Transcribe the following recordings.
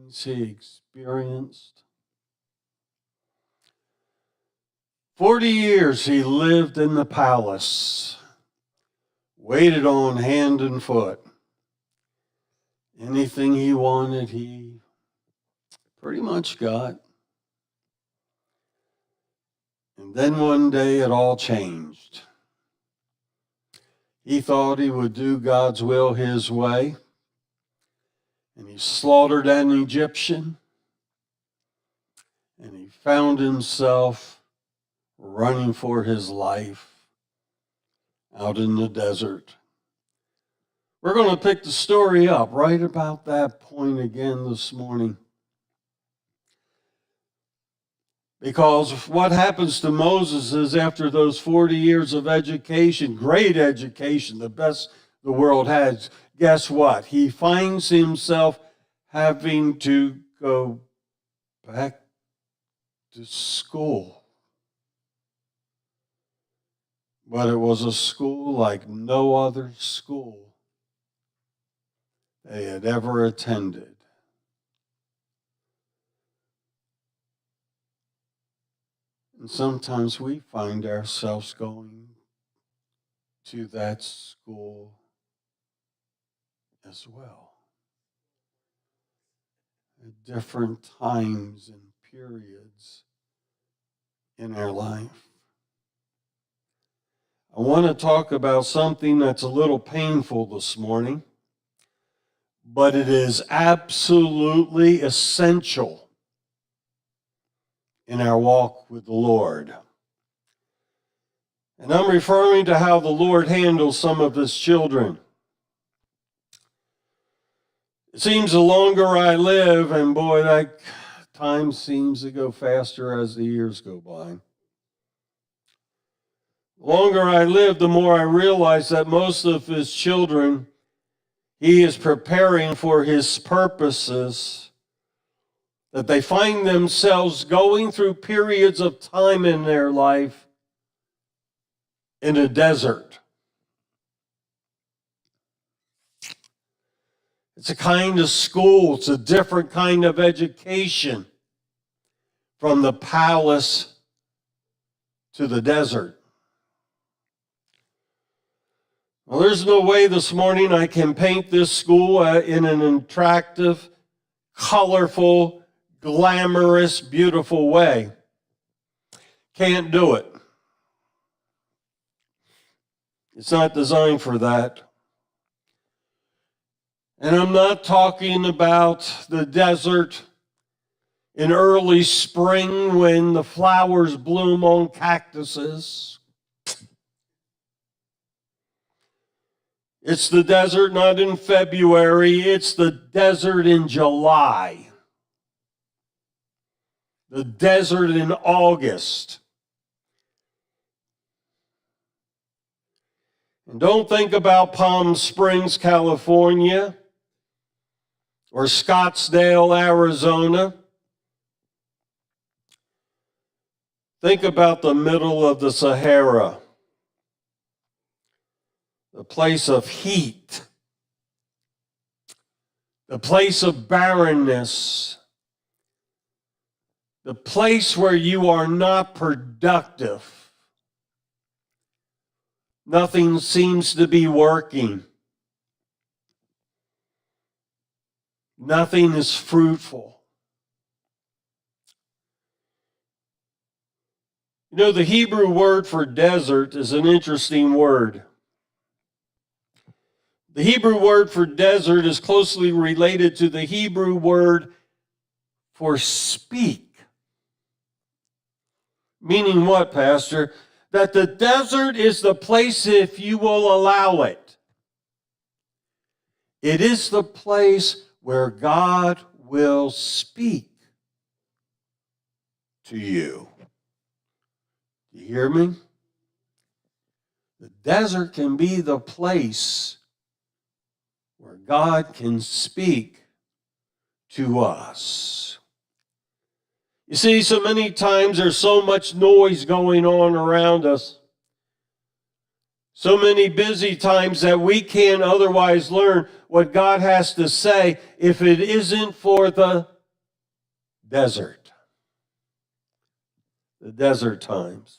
things he experienced. 40 years he lived in the palace, waited on hand and foot. Anything he wanted, he pretty much got. And then one day it all changed. He thought he would do God's will his way, and he slaughtered an Egyptian, and he found himself running for his life out in the desert. We're going to pick the story up right about that point again this morning. Because what happens to Moses is after those 40 years of education, great education, the best the world has, guess what? He finds himself having to go back to school. But it was a school like no other school they had ever attended. And sometimes we find ourselves going to that school as well. At different times and periods in our life. I want to talk about something that's a little painful this morning, but it is absolutely essential in our walk with the Lord. And I'm referring to how the Lord handles some of his children. It seems the longer I live, and boy, that time seems to go faster as the years go by. The longer I live, the more I realize that most of his children, he is preparing for his purposes, that they find themselves going through periods of time in their life in a desert. It's a kind of school, it's a different kind of education from the palace to the desert. Well, there's no way this morning I can paint this school in an attractive, colorful, glamorous, beautiful way. Can't do it. It's not designed for that. And I'm not talking about the desert in early spring when the flowers bloom on cactuses. It's the desert not in February, it's the desert in July. The desert in August. And don't think about Palm Springs, California, or Scottsdale, Arizona. Think about the middle of the Sahara, the place of heat, the place of barrenness, the place where you are not productive. Nothing seems to be working. Nothing is fruitful. You know, the Hebrew word for desert is an interesting word. The Hebrew word for desert is closely related to the Hebrew word for speak. Meaning what, Pastor? That the desert is the place, if you will allow it. It is the place where God will speak to you. Do you hear me? The desert can be the place where God can speak to us. You see, so many times there's so much noise going on around us. So many busy times that we can't otherwise learn what God has to say if it isn't for the desert. The desert times.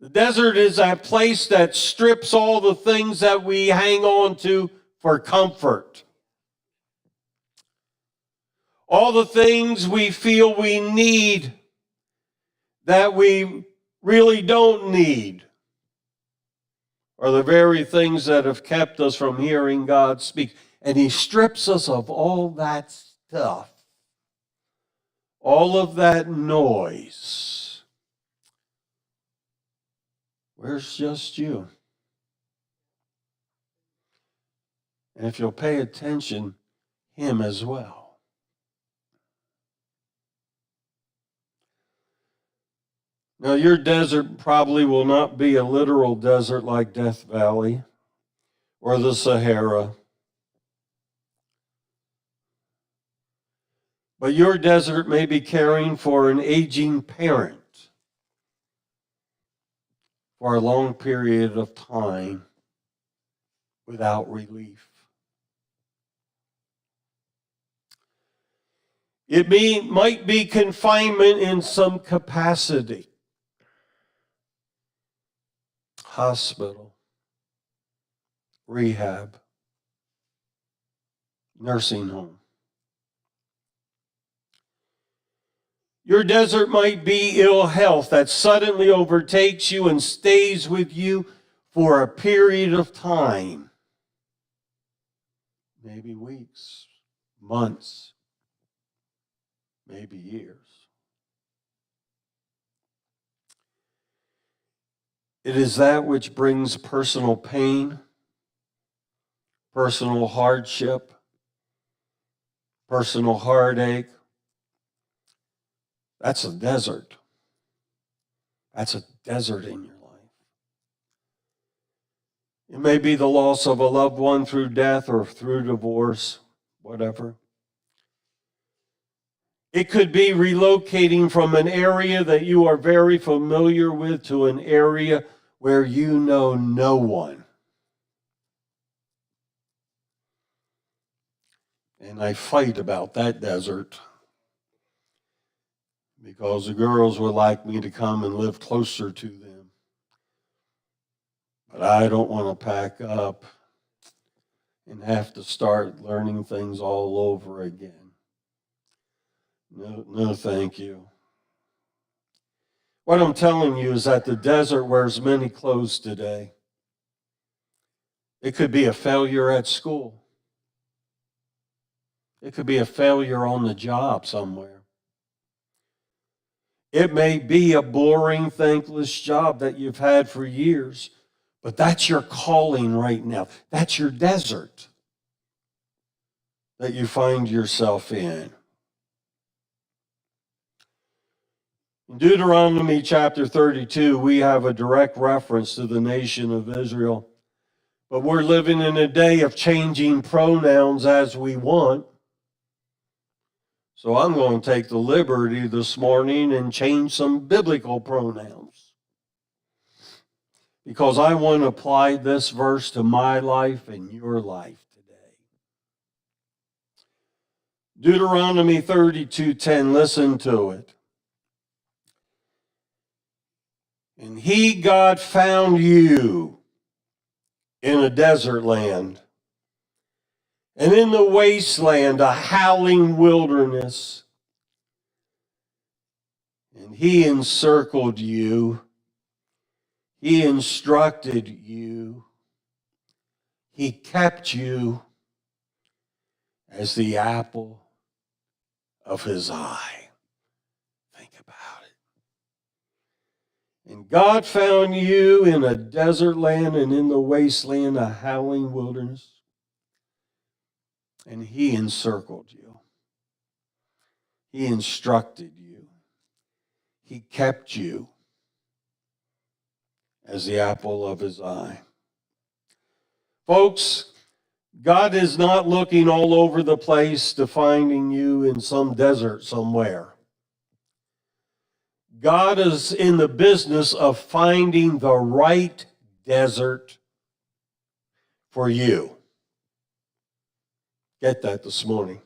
The desert is that place that strips all the things that we hang on to for comfort. All the things we feel we need that we really don't need are the very things that have kept us from hearing God speak. And He strips us of all that stuff, all of that noise. Where's just you? And if you'll pay attention, Him as well. Now, your desert probably will not be a literal desert like Death Valley or the Sahara. But your desert may be caring for an aging parent for a long period of time without relief. It might be confinement in some capacity. Hospital, rehab, nursing home. Your desert might be ill health that suddenly overtakes you and stays with you for a period of time. Maybe weeks, months, maybe years. It is that which brings personal pain, personal hardship, personal heartache. That's a desert. That's a desert in your life. It may be the loss of a loved one through death or through divorce, whatever. It could be relocating from an area that you are very familiar with to an area where you know no one. And I fight about that desert, because the girls would like me to come and live closer to them. But I don't want to pack up and have to start learning things all over again. No, thank you. What I'm telling you is that the desert wears many clothes today. It could be a failure at school. It could be a failure on the job somewhere. It may be a boring, thankless job that you've had for years, but that's your calling right now. That's your desert that you find yourself in. In Deuteronomy chapter 32, we have a direct reference to the nation of Israel, but we're living in a day of changing pronouns as we want. So I'm going to take the liberty this morning and change some biblical pronouns, because I want to apply this verse to my life and your life today. Deuteronomy 32:10, listen to it. And He, God, found you in a desert land, and in the wasteland, a howling wilderness. And He encircled you. He instructed you. He kept you as the apple of His eye. Think about it. And God found you in a desert land, and in the wasteland, a howling wilderness. And He encircled you. He instructed you. He kept you as the apple of His eye. Folks, God is not looking all over the place to finding you in some desert somewhere. God is in the business of finding the right desert for you. Get that this morning.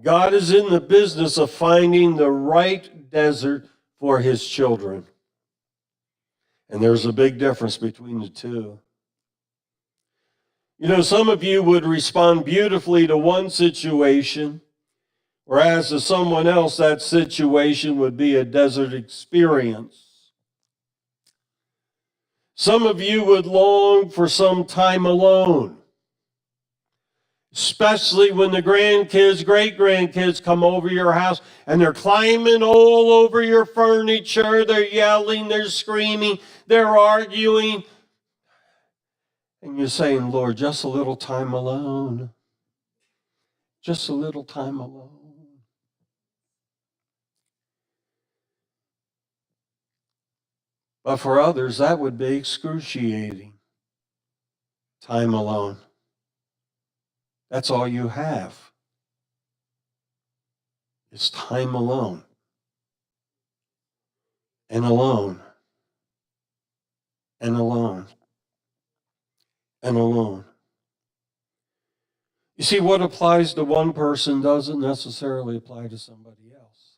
God is in the business of finding the right desert for his children. And there's a big difference between the two. You know, some of you would respond beautifully to one situation, whereas to someone else, that situation would be a desert experience. Some of you would long for some time alone, especially when the grandkids, great-grandkids come over your house and they're climbing all over your furniture. They're yelling, they're screaming, they're arguing. And you're saying, Lord, just a little time alone. Just a little time alone. But for others, that would be excruciating. Time alone. That's all you have. It's time alone. And alone. And alone. And alone. You see, what applies to one person doesn't necessarily apply to somebody else.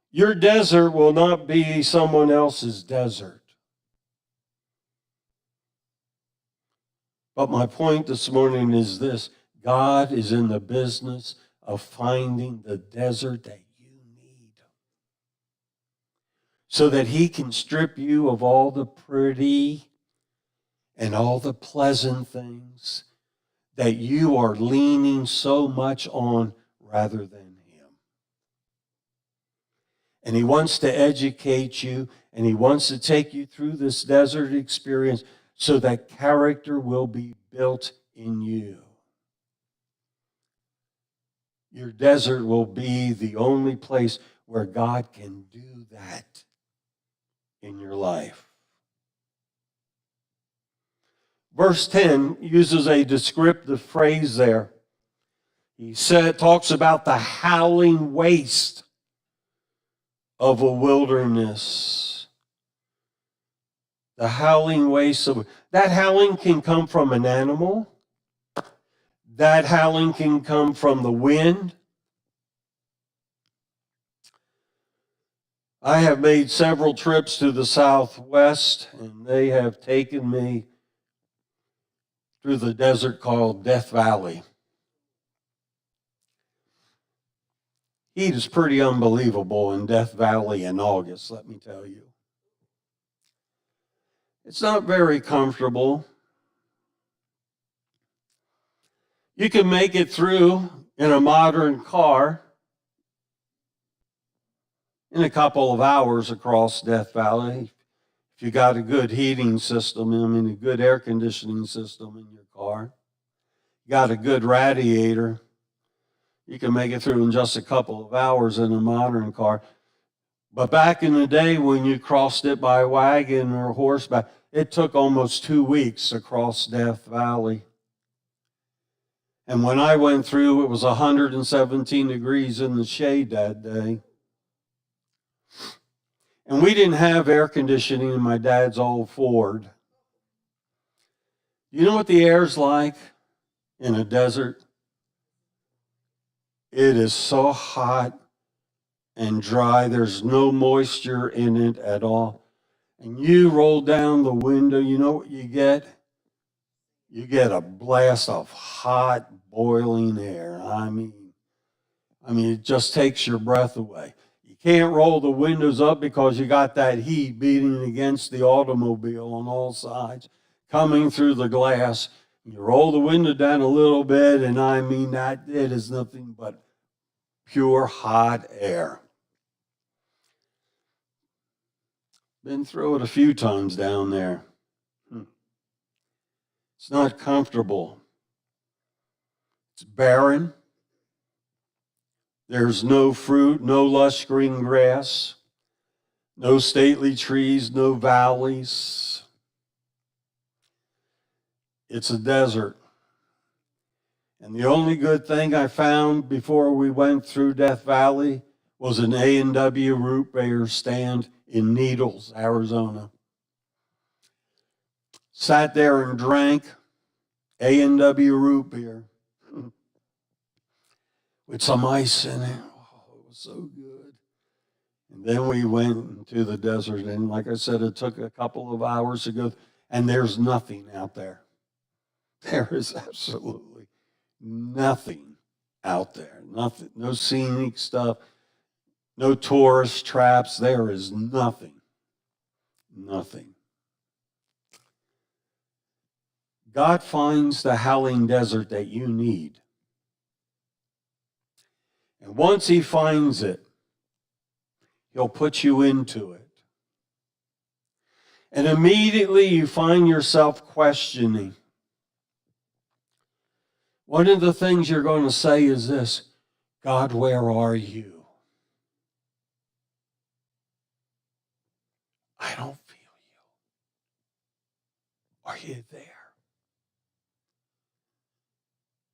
Your desert will not be someone else's desert. But my point this morning is this: God is in the business of finding the desert that you need so that he can strip you of all the pretty and all the pleasant things that you are leaning so much on rather than him. And he wants to educate you, and he wants to take you through this desert experience so that character will be built in you. Your desert will be the only place where God can do that in your life. Verse 10 uses a descriptive phrase there. He talks about the howling waste of a wilderness. The howling waste of that howling can come from an animal. That howling can come from the wind. I have made several trips to the Southwest, and they have taken me through the desert called Death Valley. Heat is pretty unbelievable in Death Valley in August, let me tell you. It's not very comfortable. You can make it through in a modern car in a couple of hours across Death Valley. If you got a good heating system, a good air conditioning system in your car, you got a good radiator, you can make it through in just a couple of hours in a modern car. But back in the day when you crossed it by wagon or horseback, it took almost 2 weeks to cross Death Valley. And when I went through, it was 117 degrees in the shade that day. And we didn't have air conditioning in my dad's old Ford. You know what the air's like in a desert? It is so hot and dry. There's no moisture in it at all. And you roll down the window, you know what you get? You get a blast of hot, boiling air. I mean, it just takes your breath away. You can't roll the windows up because you got that heat beating against the automobile on all sides, coming through the glass. You roll the window down a little bit, and that it is nothing but pure hot air. Been through it a few times down there. It's not comfortable. It's barren. There's no fruit, no lush green grass, no stately trees, no valleys. It's a desert. And the only good thing I found before we went through Death Valley was an A&W root beer stand in Needles, Arizona. Sat there and drank A&W root beer. with some ice in it. Oh, it was so good. And then we went into the desert, and like I said, it took a couple of hours to go, and there's nothing out there. There is absolutely nothing out there. Nothing. No scenic stuff. No tourist traps. There is nothing. Nothing. God finds the howling desert that you need. And once he finds it, he'll put you into it. And immediately you find yourself questioning. One of the things you're going to say is this: God, where are you? I don't feel you. Are you there?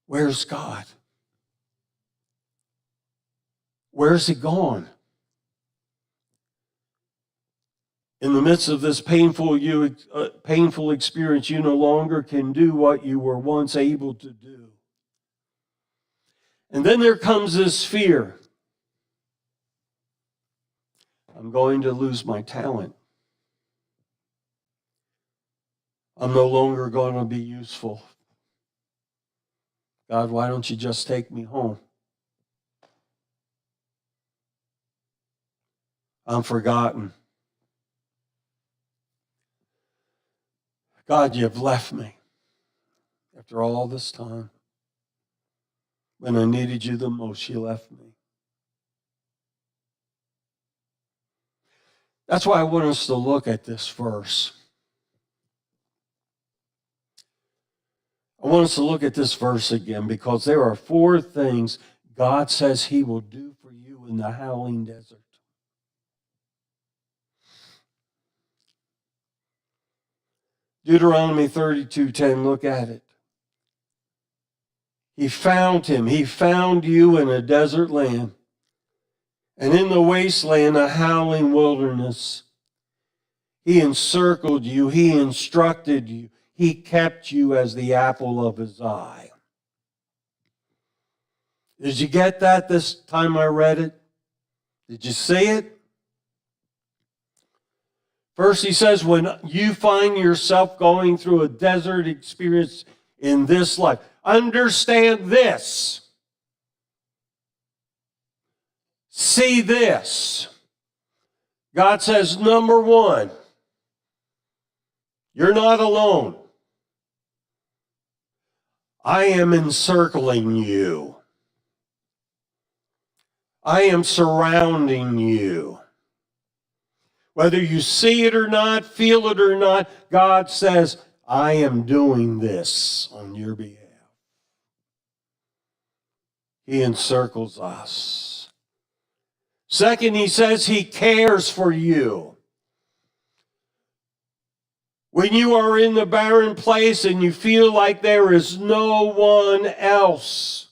Where's God? Where's he gone? In the midst of this painful experience, you no longer can do what you were once able to do. And then there comes this fear. I'm going to lose my talent. I'm no longer going to be useful. God, why don't you just take me home? I'm forgotten. God, you've left me after all this time. When I needed you the most, you left me. That's why I want us to look at this verse. I want us to look at this verse again, because there are 4 things God says he will do for you in the howling desert. Deuteronomy 32:10, look at it. He found him. He found you in a desert land, and in the wasteland, a howling wilderness. He encircled you. He instructed you. He kept you as the apple of his eye. Did you get that this time I read it? Did you see it? First, he says, when you find yourself going through a desert experience in this life, understand this. See this. God says, number 1, you're not alone. I am encircling you. I am surrounding you. Whether you see it or not, feel it or not, God says, I am doing this on your behalf. He encircles us. Second, he says he cares for you. When you are in the barren place and you feel like there is no one else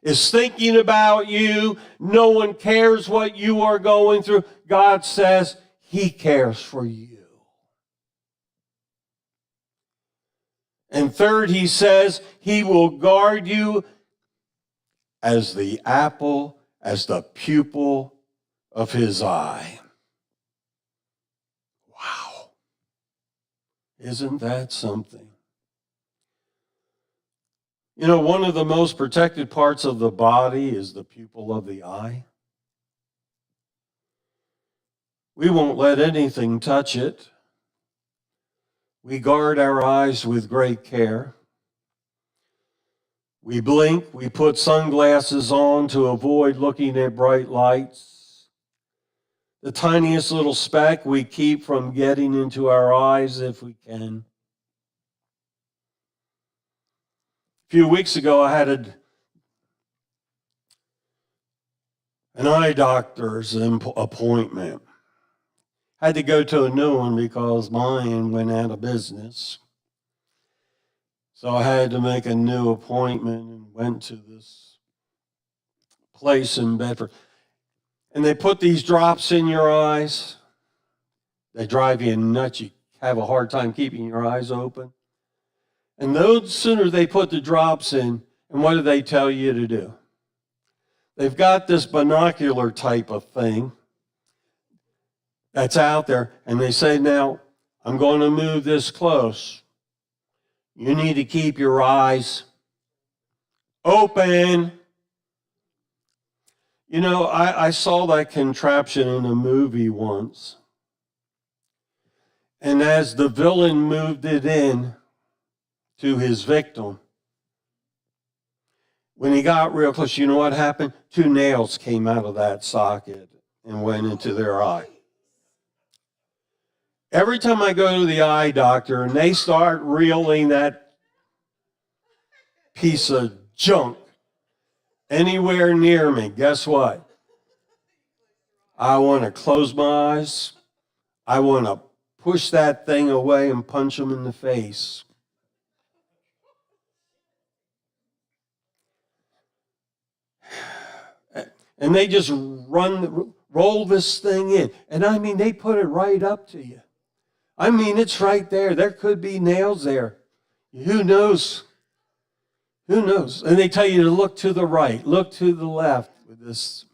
is thinking about you, no one cares what you are going through, God says he cares for you. And third, he says he will guard you as the apple, as the pupil of his eye. Wow. Isn't that something? You know, one of the most protected parts of the body is the pupil of the eye. We won't let anything touch it. We guard our eyes with great care. We blink, we put sunglasses on to avoid looking at bright lights. The tiniest little speck we keep from getting into our eyes if we can. A few weeks ago, I had an eye doctor's appointment. Had to go to a new one because mine went out of business. So I had to make a new appointment and went to this place in Bedford. And they put these drops in your eyes. They drive you nuts. You have a hard time keeping your eyes open. And no sooner they put the drops in, and what do they tell you to do? they've got this binocular type of thing that's out there, and they say, now, I'm going to move this close. You need to keep your eyes open. You know, I saw that contraption in a movie once. And as the villain moved it in to his victim, when he got real close, you know what happened? 2 nails came out of that socket and went into their eye. Every time I go to the eye doctor and they start reeling that piece of junk anywhere near me, guess what? I want to close my eyes. I want to push that thing away and punch them in the face. And they just roll this thing in. And I mean, they put it right up to you. I mean, it's right there. There could be nails there. Who knows? Who knows? And they tell you to look to the right, look to the left with this.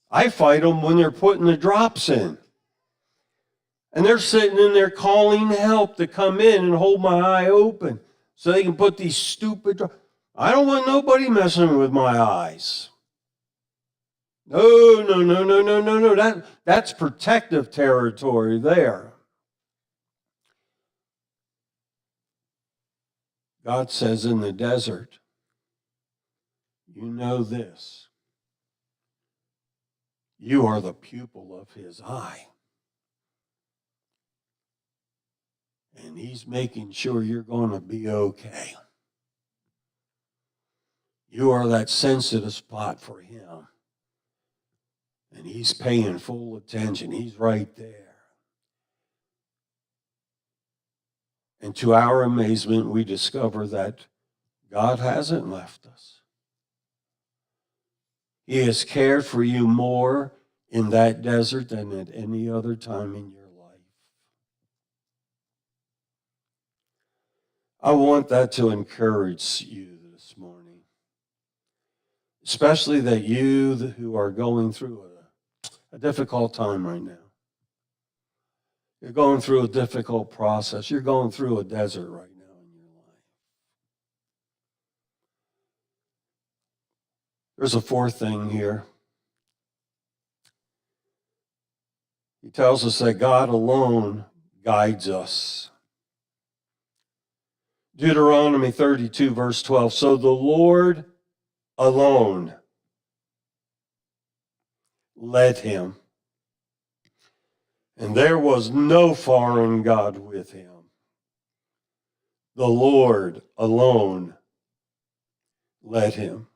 I fight them when they're putting the drops in. And they're sitting in there calling help to come in and hold my eye open so they can put these stupid drops. I don't want nobody messing with my eyes. No. That's protective territory there. God says in the desert, you know this. You are the pupil of his eye. And he's making sure you're going to be okay. You are that sensitive spot for him. And he's paying full attention. He's right there. And to our amazement, we discover that God hasn't left us. He has cared for you more in that desert than at any other time in your life. I want that to encourage you this morning, especially that you who are going through a difficult time right now. You're going through a difficult process. You're going through a desert right now in your life. There's a fourth thing here. He tells us that God alone guides us. Deuteronomy 32, verse 12. So the Lord alone led him, and there was no foreign God with him. The Lord alone led him.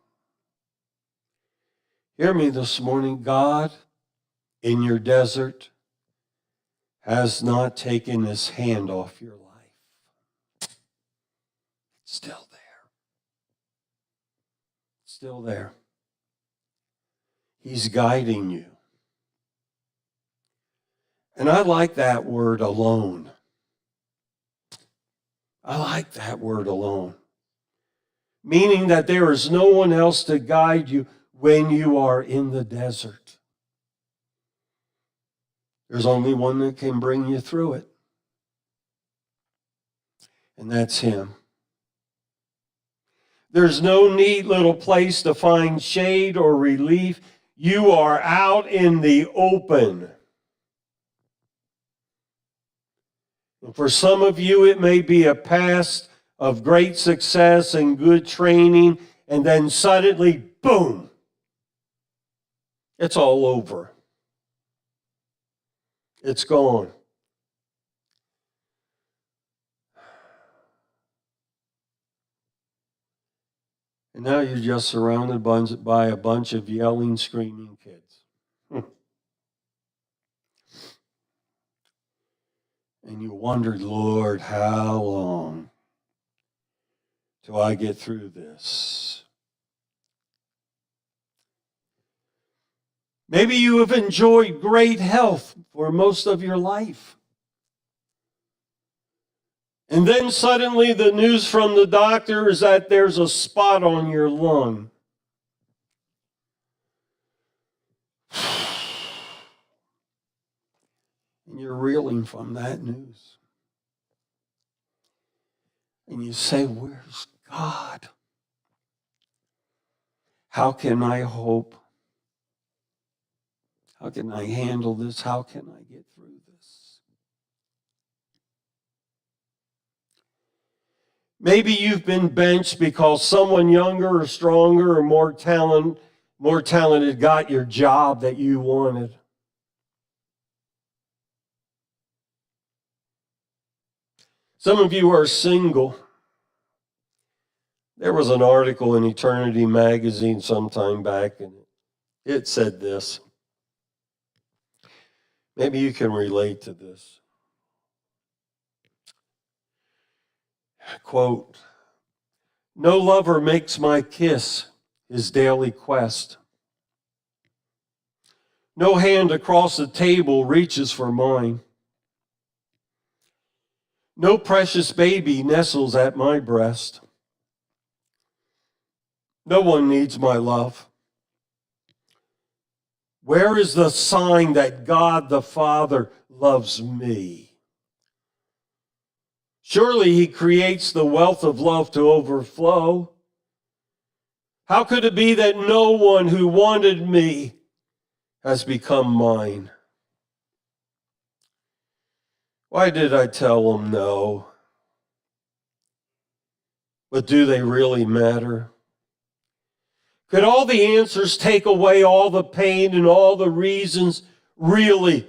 Hear me this morning. God, in your desert, has not taken his hand off your life. It's still there. It's still there. He's guiding you. And I like that word alone. I like that word alone. Meaning that there is no one else to guide you when you are in the desert. There's only one that can bring you through it. And that's him. There's no neat little place to find shade or relief. You are out in the open. And for some of you, it may be a past of great success and good training, and then suddenly, boom, it's all over. It's gone. And now you're just surrounded by a bunch of yelling, screaming kids. And you wondered, Lord, how long till I get through this? Maybe you have enjoyed great health for most of your life. And then suddenly the news from the doctor is that there's a spot on your lung. And you're reeling from that news. And you say, where's God? How can I hope? How can I handle this? How can I get through this? Maybe you've been benched because someone younger or stronger or more talented got your job that you wanted. Some of you are single. There was an article in Eternity Magazine sometime back, and it said this. Maybe you can relate to this. Quote, no lover makes my kiss his daily quest. No hand across the table reaches for mine. No precious baby nestles at my breast. No one needs my love. Where is the sign that God the Father loves me? Surely he creates the wealth of love to overflow. How could it be that no one who wanted me has become mine? Why did I tell them no? But do they really matter? Could all the answers take away all the pain and all the reasons really?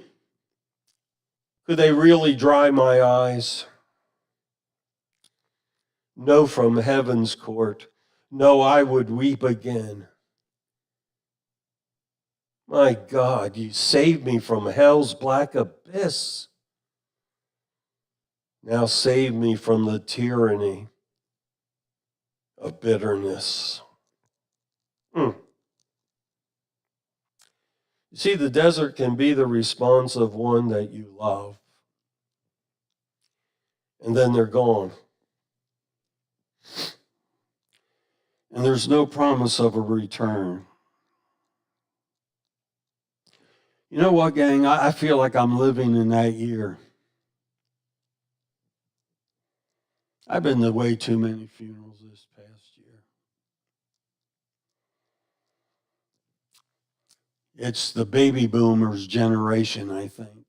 Could they really dry my eyes? No, from heaven's court. No, I would weep again. My God, you saved me from hell's black abyss. Now save me from the tyranny of bitterness. You see, the desert can be the response of one that you love. And then they're gone. And there's no promise of a return. You know what, gang? I feel like I'm living in that year. I've been to way too many funerals this past year. It's the baby boomers generation, I think,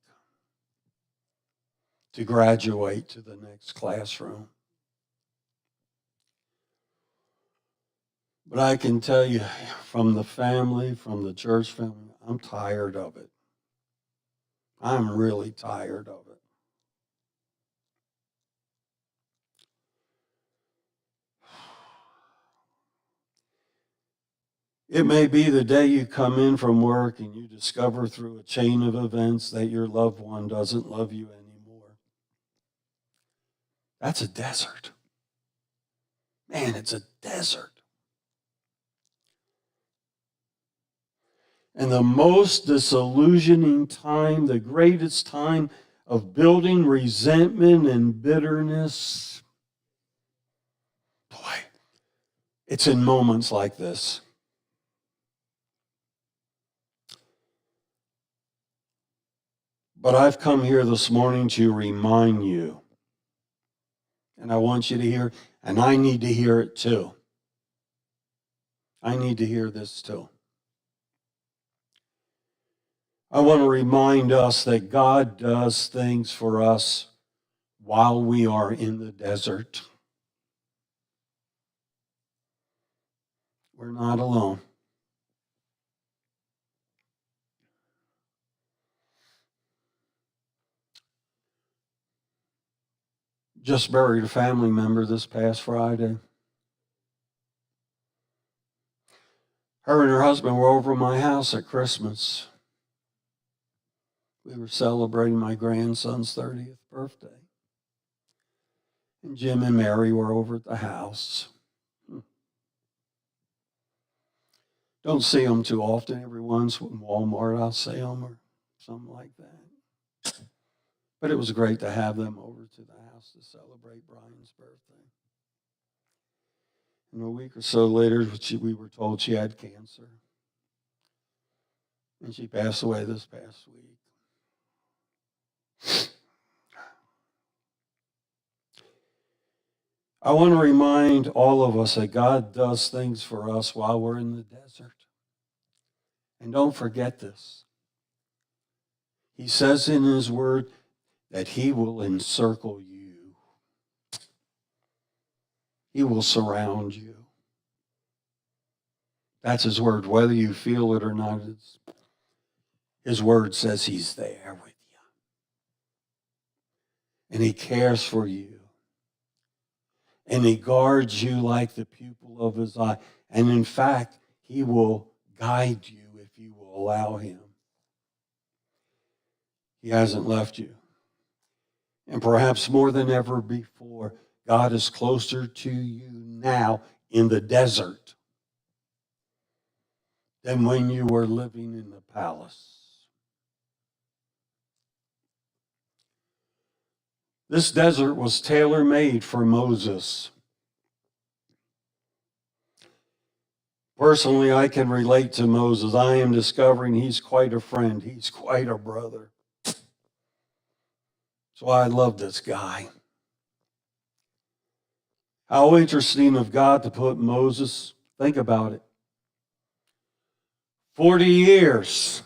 to graduate to the next classroom. But I can tell you from the family, from the church family, I'm tired of it. I'm really tired of it. It may be the day you come in from work and you discover through a chain of events that your loved one doesn't love you anymore. That's a desert. Man, it's a desert. And the most disillusioning time, the greatest time of building resentment and bitterness, boy, it's in moments like this. But I've come here this morning to remind you, and I want you to hear, and I need to hear it too. I need to hear this too. I want to remind us that God does things for us while we are in the desert. We're not alone. Just buried a family member this past Friday. Her and her husband were over at my house at Christmas. We were celebrating my grandson's 30th birthday. And Jim and Mary were over at the house. Don't see them too often. Every once in Walmart I'll see them or something like that. But it was great to have them over to the house to celebrate Brian's birthday. And a week or so later, we were told she had cancer. And she passed away this past week. I want to remind all of us that God does things for us while we're in the desert. And don't forget this. He says in his word that he will encircle you. He will surround you. That's his word. Whether you feel it or not, his word says he's there with you. And he cares for you. And he guards you like the pupil of his eye. And in fact, he will guide you if you will allow him. He hasn't left you. And perhaps more than ever before, God is closer to you now in the desert than when you were living in the palace. This desert was tailor-made for Moses. Personally, I can relate to Moses. I am discovering he's quite a friend. He's quite a brother. So I love this guy. How interesting of God to put Moses. Think about it. 40 years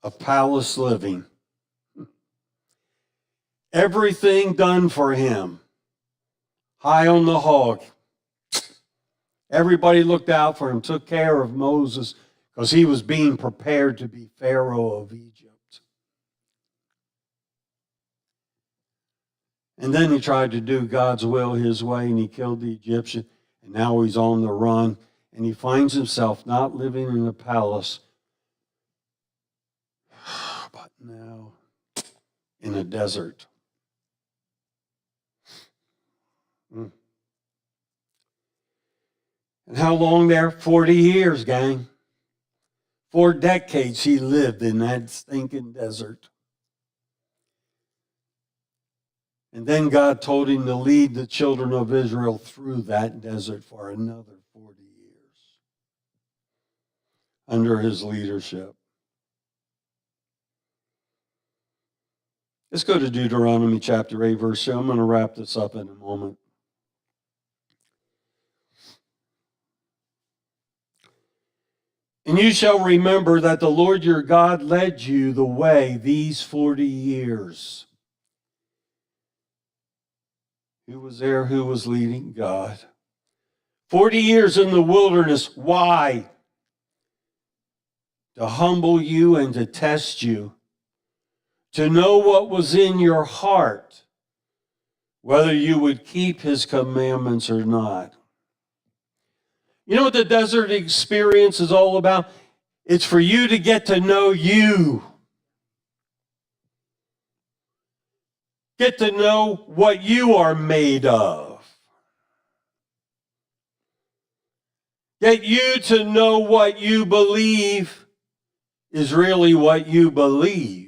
of palace living. Everything done for him. High on the hog. Everybody looked out for him, took care of Moses because he was being prepared to be Pharaoh of Egypt. And then he tried to do God's will his way, and he killed the Egyptian, and now he's on the run, and he finds himself not living in a palace, but now in a desert. And how long there? 40 years, gang. 4 decades he lived in that stinking desert. And then God told him to lead the children of Israel through that desert for another 40 years under his leadership. Let's go to Deuteronomy chapter 8, verse 2. I'm going to wrap this up in a moment. And you shall remember that the Lord your God led you the way these 40 years. Who was there? Who was leading? God. 40 years in the wilderness. Why? To humble you and to test you. To know what was in your heart. Whether you would keep his commandments or not. You know what the desert experience is all about? It's for you to get to know you. Get to know what you are made of. Get you to know what you believe is really what you believe.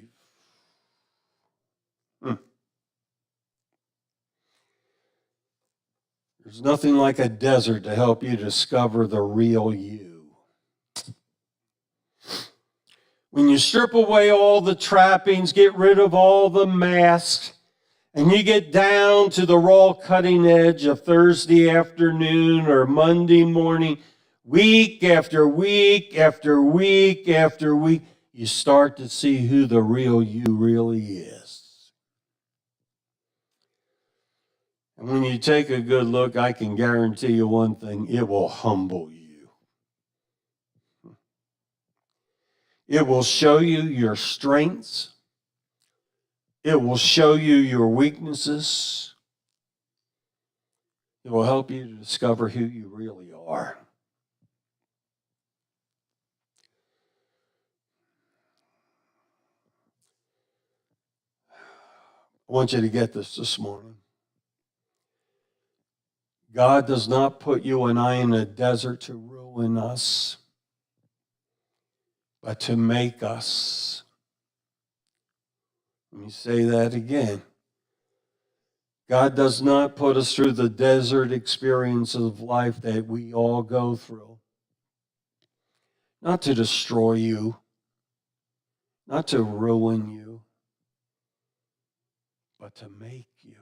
There's nothing like a desert to help you discover the real you. When you strip away all the trappings, get rid of all the masks, and you get down to the raw cutting edge of Thursday afternoon or Monday morning, week after week after week after week, you start to see who the real you really is. And when you take a good look, I can guarantee you one thing, it will humble you. It will show you your strengths. It will show you your weaknesses. It will help you to discover who you really are. I want you to get this morning. God does not put you and I in a desert to ruin us, but to make us. Let me say that again. God does not put us through the desert experience of life that we all go through. Not to destroy you, not to ruin you, but to make you.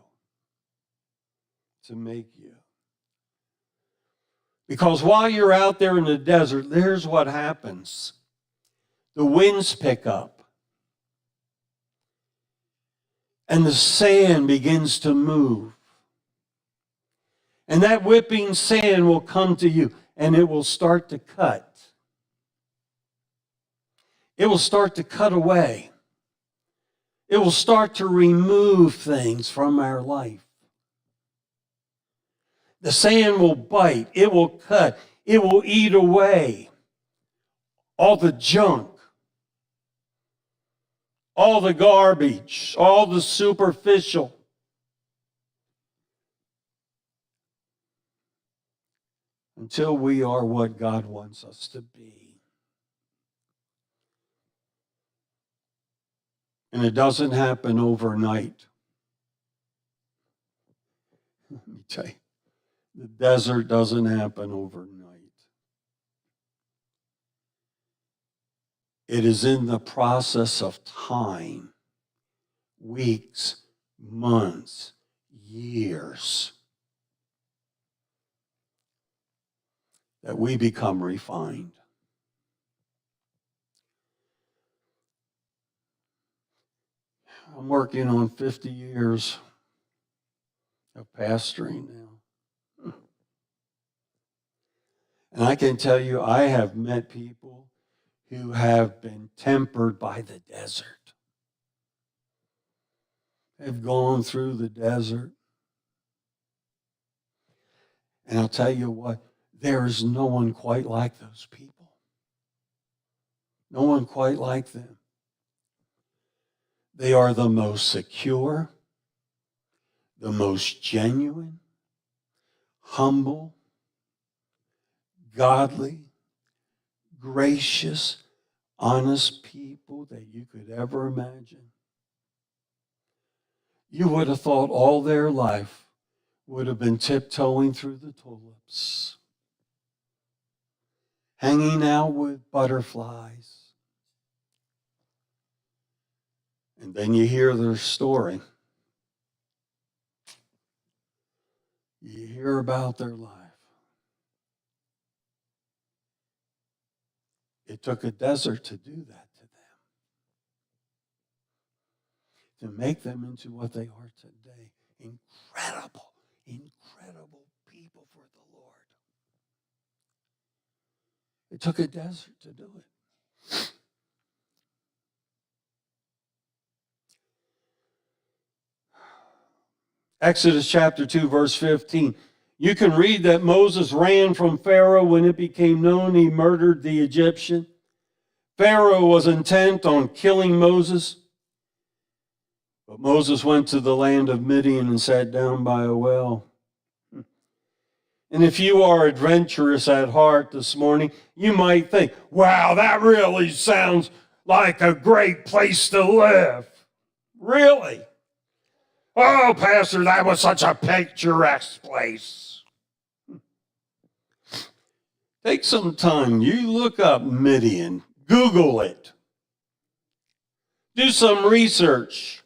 To make you. Because while you're out there in the desert, here's what happens. The winds pick up. And the sand begins to move. And that whipping sand will come to you, and it will start to cut. It will start to cut away. It will start to remove things from our life. The sand will bite. It will cut. It will eat away all the junk, all the garbage, all the superficial. Until we are what God wants us to be. And it doesn't happen overnight. Let me tell you, the desert doesn't happen overnight. It is in the process of time, weeks, months, years, that we become refined. I'm working on 50 years of pastoring now. And I can tell you, I have met people who have been tempered by the desert. They've gone through the desert. And I'll tell you what, there is no one quite like those people. No one quite like them. They are the most secure, the most genuine, humble, godly, gracious, honest people that you could ever imagine. You would have thought all their life would have been tiptoeing through the tulips, hanging out with butterflies. And then you hear their story. You hear about their life. It took a desert to do that to them, to make them into what they are today. Incredible, incredible people for the Lord. It took a desert to do it. Exodus chapter 2, verse 15. You can read that Moses ran from Pharaoh when it became known he murdered the Egyptian. Pharaoh was intent on killing Moses. But Moses went to the land of Midian and sat down by a well. And if you are adventurous at heart this morning, you might think, wow, that really sounds like a great place to live. Really? Oh, Pastor, that was such a picturesque place. Take some time. You look up Midian. Google it. Do some research.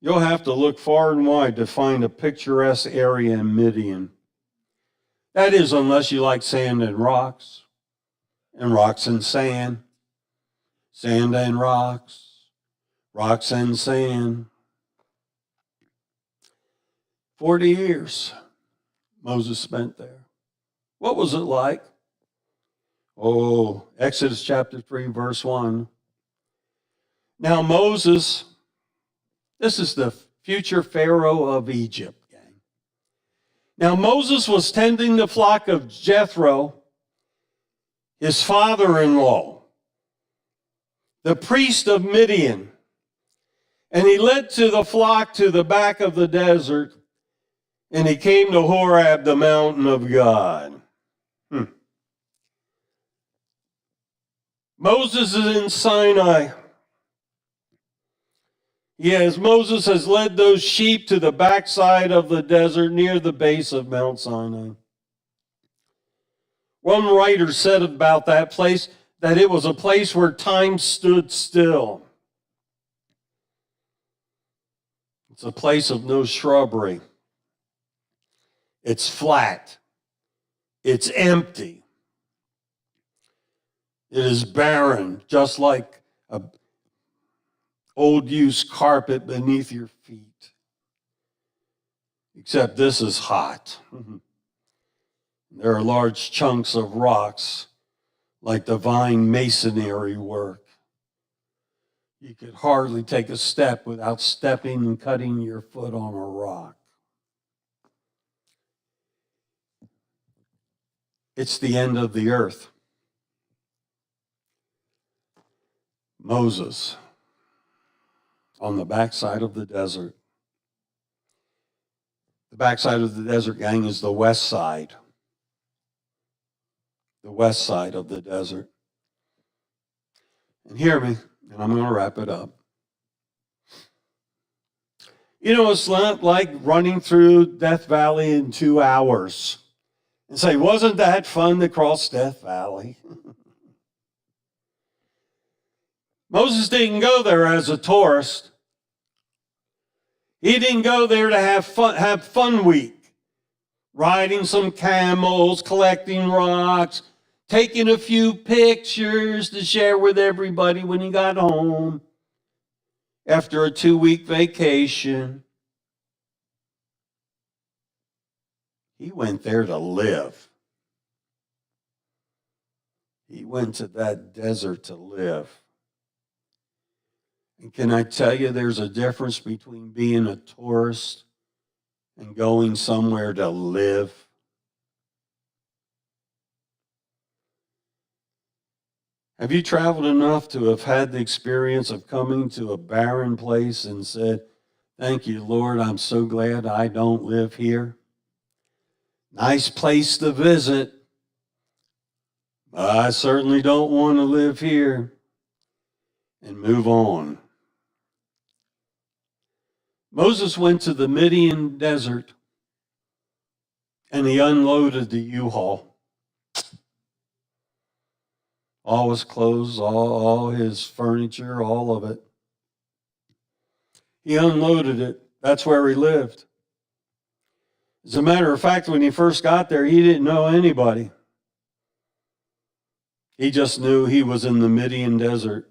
You'll have to look far and wide to find a picturesque area in Midian. That is, unless you like sand and rocks and sand, sand and rocks and sand. 40 years Moses spent there. What was it like? Oh, Exodus chapter 3, verse 1. Now Moses, this is the future Pharaoh of Egypt, gang. Now Moses was tending the flock of Jethro, his father-in-law, the priest of Midian. And he led to the flock to the back of the desert, and he came to Horeb, the mountain of God. Moses is in Sinai. Yes, Moses has led those sheep to the backside of the desert near the base of Mount Sinai. One writer said about that place that it was a place where time stood still. It's a place of no shrubbery. It's flat. It's empty. It is barren, just like an old used carpet beneath your feet. Except this is hot. There are large chunks of rocks like divine masonry work. You could hardly take a step without stepping and cutting your foot on a rock. It's the end of the earth. Moses on the backside of the desert. The backside of the desert, gang, is the west side. The west side of the desert. And hear me, and I'm going to wrap it up. You know, it's not like running through Death Valley in 2 hours and say, wasn't that fun to cross Death Valley? Moses didn't go there as a tourist. He didn't go there to have fun week, riding some camels, collecting rocks, taking a few pictures to share with everybody when he got home after a 2-week vacation. He went there to live. He went to that desert to live. And can I tell you, there's a difference between being a tourist and going somewhere to live. Have you traveled enough to have had the experience of coming to a barren place and said, thank you, Lord, I'm so glad I don't live here? Nice place to visit, but I certainly don't want to live here, and move on. Moses went to the Midian desert and he unloaded the U-Haul. All his clothes, all his furniture, all of it. He unloaded it. That's where he lived. As a matter of fact, when he first got there, he didn't know anybody. He just knew he was in the Midian desert.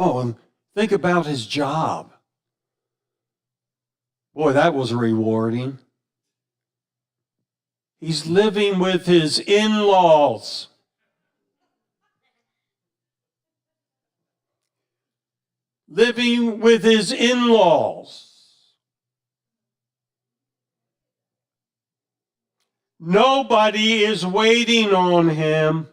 Oh, and think about his job. Boy, that was rewarding. He's living with his in-laws. Living with his in-laws. Nobody is waiting on him.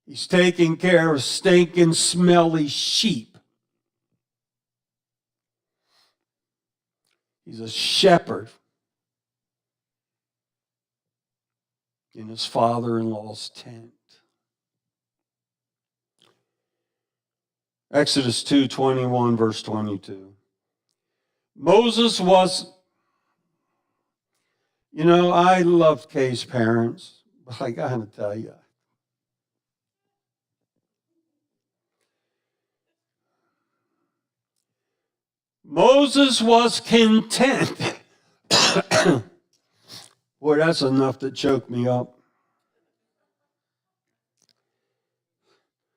He's taking care of stinking, smelly sheep. He's a shepherd in his father-in-law's tent. Exodus 2:21, verse 22. Moses was, I loved Kay's parents, but I got to tell you, Moses was content. Boy, that's enough to choke me up.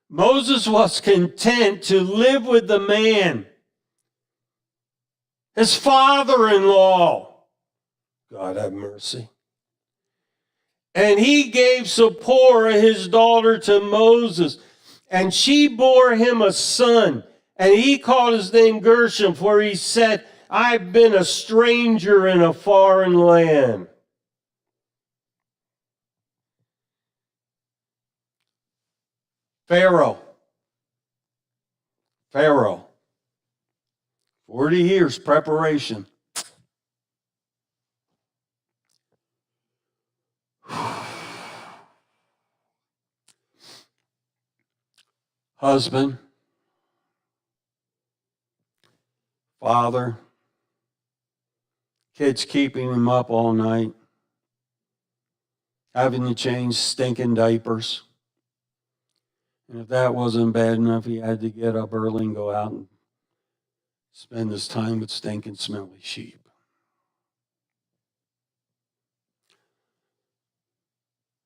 Moses was content to live with the man, his father-in-law. God have mercy. And he gave Zipporah, his daughter, to Moses, and she bore him a son. And he called his name Gershom, for he said, I've been a stranger in a foreign land. Pharaoh. 40 years preparation. husband, father, kids keeping him up all night, having to change stinking diapers. And if that wasn't bad enough, he had to get up early and go out and spend his time with stinking, smelly sheep.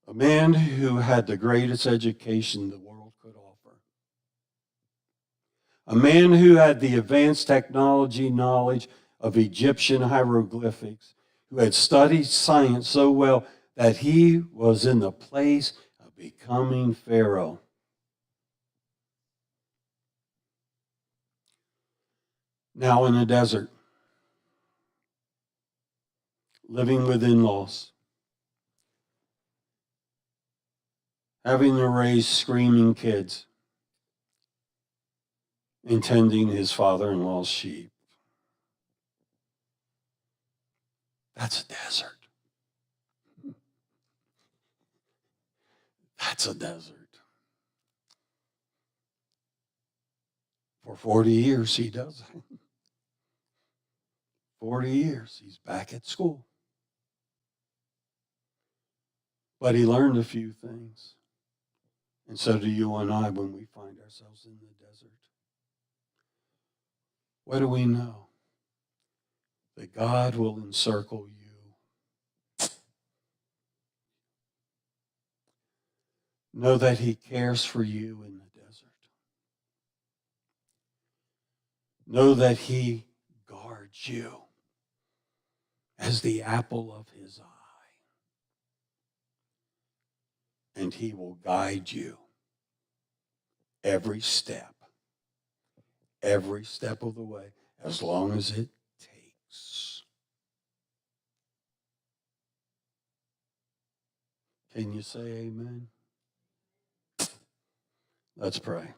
A man who had the greatest education the world could offer. A man who had the advanced technology knowledge of Egyptian hieroglyphics, who had studied science so well that he was in the place of becoming Pharaoh. Now in the desert, living with in-laws, having to raise screaming kids, and tending his father-in-law's sheep. That's a desert. That's a desert. For 40 years, he does it. 40 years, he's back at school. But he learned a few things. And so do you and I when we find ourselves in the desert. What do we know? That God will encircle you. Know that he cares for you in the desert. Know that he guards you as the apple of his eye. And he will guide you every step of the way, as long as it takes. Can you say amen? Let's pray.